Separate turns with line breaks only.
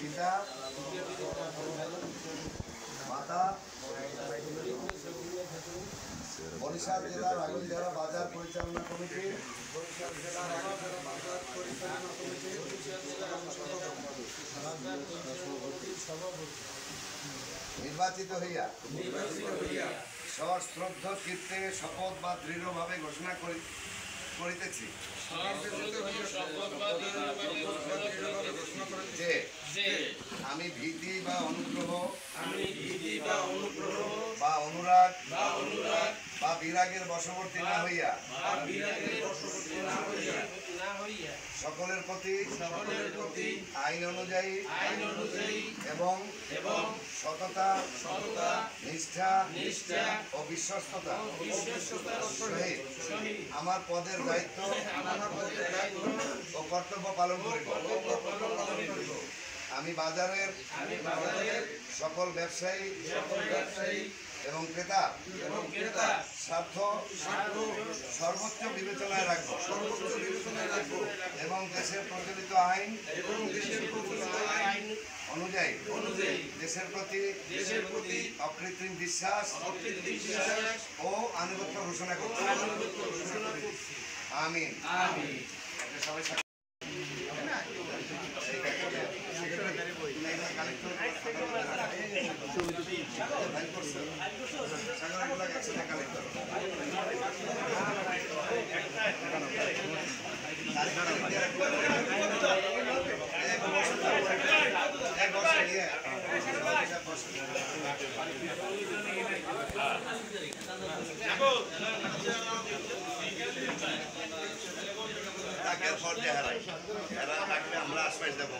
পিতা মাতা বরিশাল জেলার আগুনঝরা বাজার পরিচালনা কমিটি নির্বাচিত হইয়া সশ্রদ্ধ চিত্তে শপথ বা দৃঢ়ভাবে ঘোষণা করিতেছি যে আমি ভীতি বা অনুগ্রহ বা অনুরাগ বা বিরাগের বশবর্তী না হইয়া সকলের প্রতি আইন অনুযায়ী এবং সততা নিষ্ঠা ও বিশ্বস্ততা সহিত আমার পদের দায়িত্ব ও কর্তব্য পালন করিব। আমি বাজারের সকল ব্যবসায়ী এবং ক্রেতা স্বার্থ সর্বোচ্চ বিবেচনায় রাখব এবং দেশের প্রচলিত আইন অনুযায়ী দেশের প্রতি অকৃত্রিম বিশ্বাস ও আনুগত্য ঘোষণা করব। আমিন। সবাই আমরা আসবাই দেবো